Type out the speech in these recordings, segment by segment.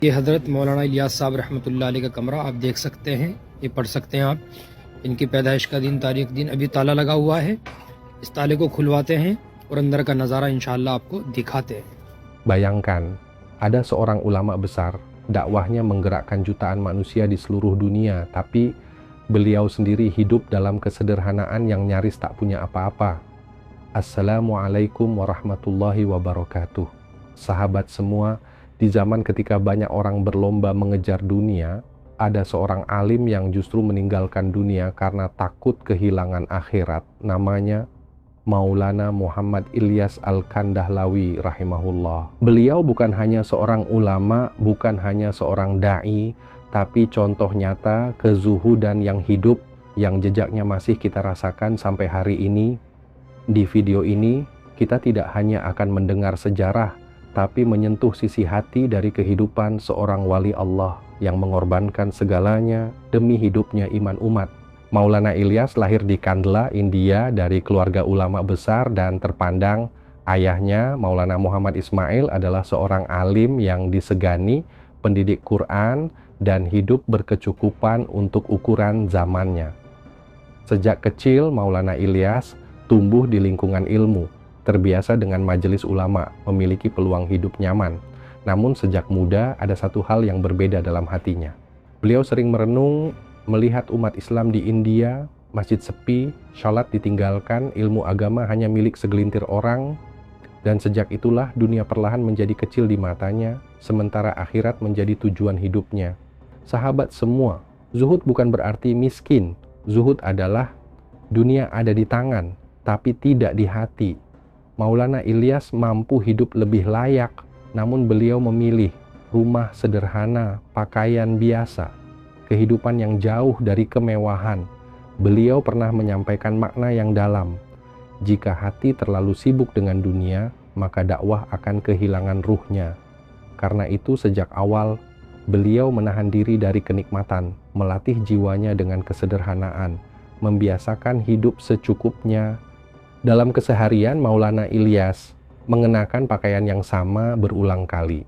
ये हज़रत मौलाना इलियास साहब रहमतुल्लाह अलैह का कमरा आप देख सकते हैं, ये पढ़ सकते हैं आप। इनकी पैदाइश का दिन, तारीख, दिन, अभी ताला लगा हुआ है। इस ताले को खुलवाते हैं और अंदर का नज़ारा इंशाअल्लाह आपको दिखाते हैं। Bayangkan, ada seorang ulama besar, dakwahnya menggerakkan jutaan manusia di seluruh dunia, tapi beliau sendiri hidup dalam kesederhanaan yang nyaris tak punya apa-apa. Assalamualaikum warahmatullahi wabarakatuh. Sahabat semua, di zaman ketika banyak orang berlomba mengejar dunia, ada seorang alim yang justru meninggalkan dunia karena takut kehilangan akhirat. Namanya Maulana Muhammad Ilyas Al-Kandahlawi rahimahullah. Beliau bukan hanya seorang ulama, bukan hanya seorang da'i, tapi contoh nyata kezuhudan yang hidup yang jejaknya masih kita rasakan sampai hari ini. Di video ini, kita tidak hanya akan mendengar sejarah, tapi menyentuh sisi hati dari kehidupan seorang wali Allah yang mengorbankan segalanya demi hidupnya iman umat. Maulana Ilyas lahir di Kandla, India, dari keluarga ulama besar dan terpandang. Ayahnya, Maulana Muhammad Ismail, adalah seorang alim yang disegani, pendidik Quran, dan hidup berkecukupan untuk ukuran zamannya. Sejak kecil, Maulana Ilyas tumbuh di lingkungan ilmu, terbiasa dengan majelis ulama, memiliki peluang hidup nyaman. Namun sejak muda ada satu hal yang berbeda dalam hatinya. Beliau sering merenung melihat umat Islam di India, masjid sepi, sholat ditinggalkan, ilmu agama hanya milik segelintir orang, dan sejak itulah dunia perlahan menjadi kecil di matanya, sementara akhirat menjadi tujuan hidupnya. Sahabat semua, zuhud bukan berarti miskin. Zuhud adalah dunia ada di tangan, tapi tidak di hati. Maulana Ilyas mampu hidup lebih layak, namun beliau memilih rumah sederhana, pakaian biasa, kehidupan yang jauh dari kemewahan. Beliau pernah menyampaikan makna yang dalam. Jika hati terlalu sibuk dengan dunia, maka dakwah akan kehilangan ruhnya. Karena itu sejak awal, beliau menahan diri dari kenikmatan, melatih jiwanya dengan kesederhanaan, membiasakan hidup secukupnya. Dalam keseharian, Maulana Ilyas mengenakan pakaian yang sama berulang kali.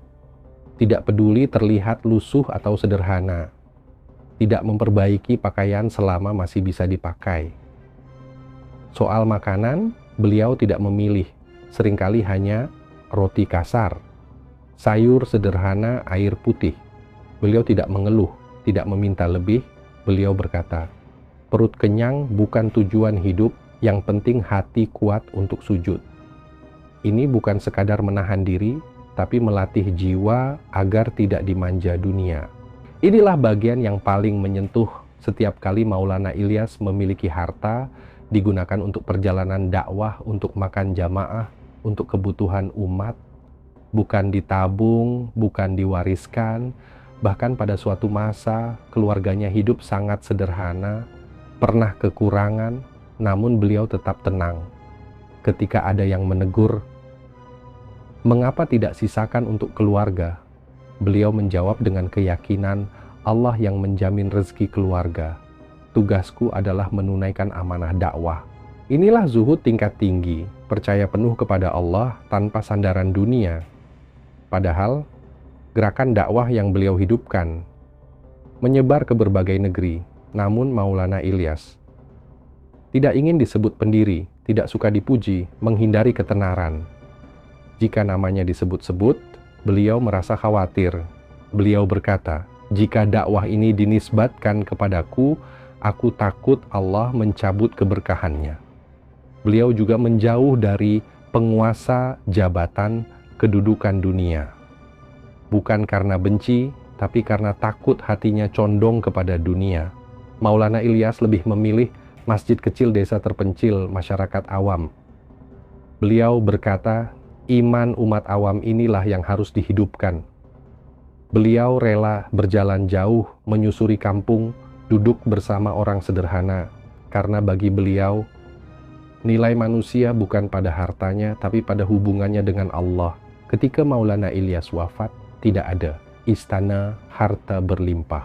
Tidak peduli terlihat lusuh atau sederhana. Tidak memperbaiki pakaian selama masih bisa dipakai. Soal makanan, beliau tidak memilih. Seringkali hanya roti kasar, sayur sederhana, air putih. Beliau tidak mengeluh, tidak meminta lebih. Beliau berkata, perut kenyang bukan tujuan hidup, yang penting hati kuat untuk sujud. Ini bukan sekadar menahan diri, tapi melatih jiwa agar tidak dimanja dunia. Inilah bagian yang paling menyentuh setiap kali Maulana Ilyas memiliki harta, digunakan untuk perjalanan dakwah, untuk makan jamaah, untuk kebutuhan umat, bukan ditabung, bukan diwariskan. Bahkan pada suatu masa, keluarganya hidup sangat sederhana, pernah kekurangan, namun beliau tetap tenang. Ketika ada yang menegur, mengapa tidak sisakan untuk keluarga? Beliau menjawab dengan keyakinan, Allah yang menjamin rezeki keluarga. Tugasku adalah menunaikan amanah dakwah. Inilah zuhud tingkat tinggi, percaya penuh kepada Allah tanpa sandaran dunia. Padahal, gerakan dakwah yang beliau hidupkan menyebar ke berbagai negeri. Namun Maulana Ilyas tidak ingin disebut pendiri, tidak suka dipuji, menghindari ketenaran. Jika namanya disebut-sebut, beliau merasa khawatir. Beliau berkata, jika dakwah ini dinisbatkan kepadaku, aku takut Allah mencabut keberkahannya. Beliau juga menjauh dari penguasa, jabatan, kedudukan dunia. Bukan karena benci, tapi karena takut hatinya condong kepada dunia. Maulana Ilyas lebih memilih masjid kecil desa terpencil masyarakat awam. Beliau berkata, iman umat awam inilah yang harus dihidupkan. Beliau rela berjalan jauh, menyusuri kampung, duduk bersama orang sederhana. Karena bagi beliau, nilai manusia bukan pada hartanya, tapi pada hubungannya dengan Allah. Ketika Maulana Ilyas wafat, tidak ada istana harta berlimpah.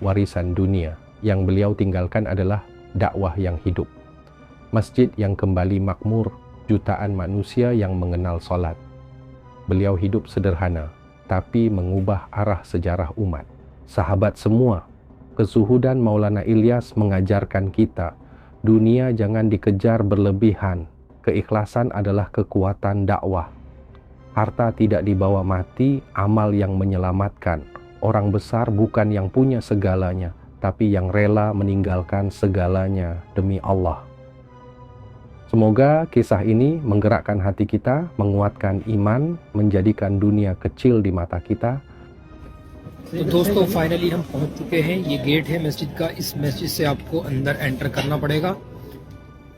Warisan dunia yang beliau tinggalkan adalah dakwah yang hidup. Masjid yang kembali makmur, jutaan manusia yang mengenal salat. Beliau hidup sederhana, tapi mengubah arah sejarah umat. Sahabat semua, kezuhudan Maulana Ilyas mengajarkan kita, dunia jangan dikejar berlebihan. Keikhlasan adalah kekuatan dakwah. Harta tidak dibawa mati, amal yang menyelamatkan. Orang besar bukan yang punya segalanya, tapi yang rela meninggalkan segalanya demi Allah. Semoga kisah ini menggerakkan hati kita, menguatkan iman, menjadikan dunia kecil di mata kita. तो दोस्तों फाइनली हम पहुंच चुके हैं। ये गेट है मस्जिद का। इस मस्जिद से आपको अंदर एंटर करना पड़ेगा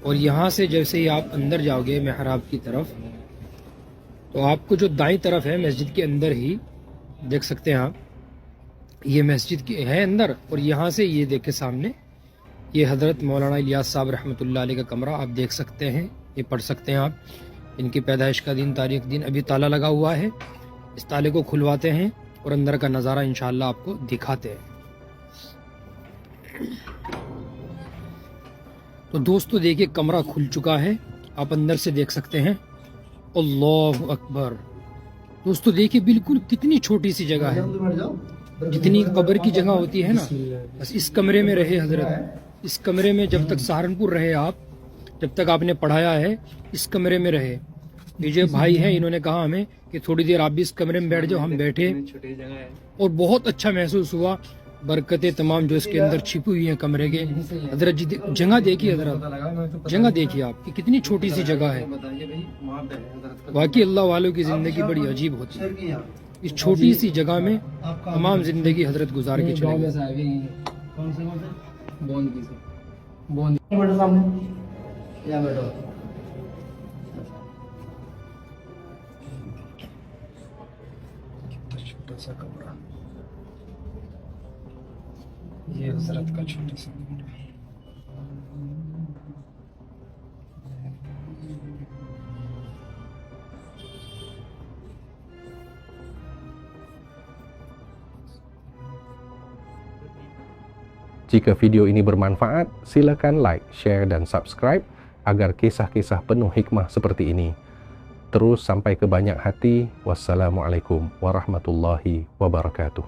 और यहाँ से जैसे ही आप अंदर जाओगे मेहराब की तरफ, तो आपको जो दाईं तरफ है मस्जिद के अंदर ही देख सकते हैं आप, ये मस्जिद की है अंदर। और यहाँ से ये देखे सामने, ये हज़रत मौलाना इलियास साहब रहमतुल्लाह अलैह का कमरा आप देख सकते हैं। ये पढ़ सकते हैं आप। इनकी पैदाइश का दिन, तारीख दिन, अभी ताला लगा हुआ है। इस ताले को खुलवाते हैं और अंदर का नज़ारा इंशाअल्लाह आपको दिखाते हैं। तो दोस्तों देखिए कमरा खुल चुका है, आप अंदर से देख सकते हैं। अल्लाह अकबर। दोस्तों देखिए बिल्कुल कितनी छोटी सी जगह है, जितनी कब्र की जगह होती है ना, बस इस कमरे में रहे हजरत। इस कमरे में जब तक सहारनपुर रहे आप, जब तक आपने पढ़ाया है, इस कमरे में रहे। ये जो भाई हैं इन्होंने कहा हमें कि थोड़ी देर आप भी इस कमरे में बैठ जाओ। हम बैठे और बहुत अच्छा महसूस हुआ। बरकतें तमाम जो इसके अंदर छिपी हुई हैं कमरे के। हजरत जी जगह देखिए, हजरत जगह देखिए आप कि कितनी छोटी सी जगह है। वाकई अल्लाह वालों की जिंदगी बड़ी अजीब होती है। इस छोटी सी जगह में तमाम जिंदगी हजरत गुजार के चले गए। छोटा सा कमरा, ये हजरत का छोटा सा कमरा। Jika video ini bermanfaat, silakan like, share, dan subscribe agar kisah-kisah penuh hikmah seperti ini terus sampai ke banyak hati. Wassalamualaikum warahmatullahi wabarakatuh.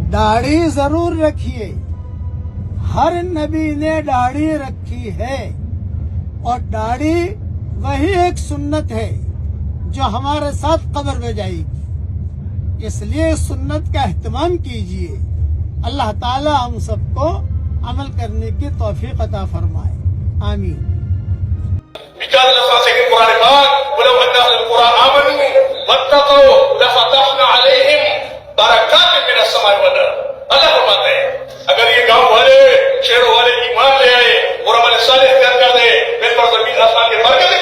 दाढ़ी जरूर रखिए, हर नबी ने दाढ़ी रखी है और दाढ़ी वही एक सुन्नत है जो हमारे साथ कब्र में जाएगी। इसलिए सुन्नत का एहतमाम कीजिए। अल्लाह ताला हम सबको अमल करने की तौफीक अता फरमाए। आमीन। Bicara tentang segi Quran Pak, walau anna al-Quran amanu wattaqu la fatahna alaihim barakatin minas samai wal ard. अल्लाह फरमाते हैं अगर ये गांव वाले, शहरों वाले ईमान ले आए और अमल सालेह कर दे, फिर पर जमीन आसमान के बरकतें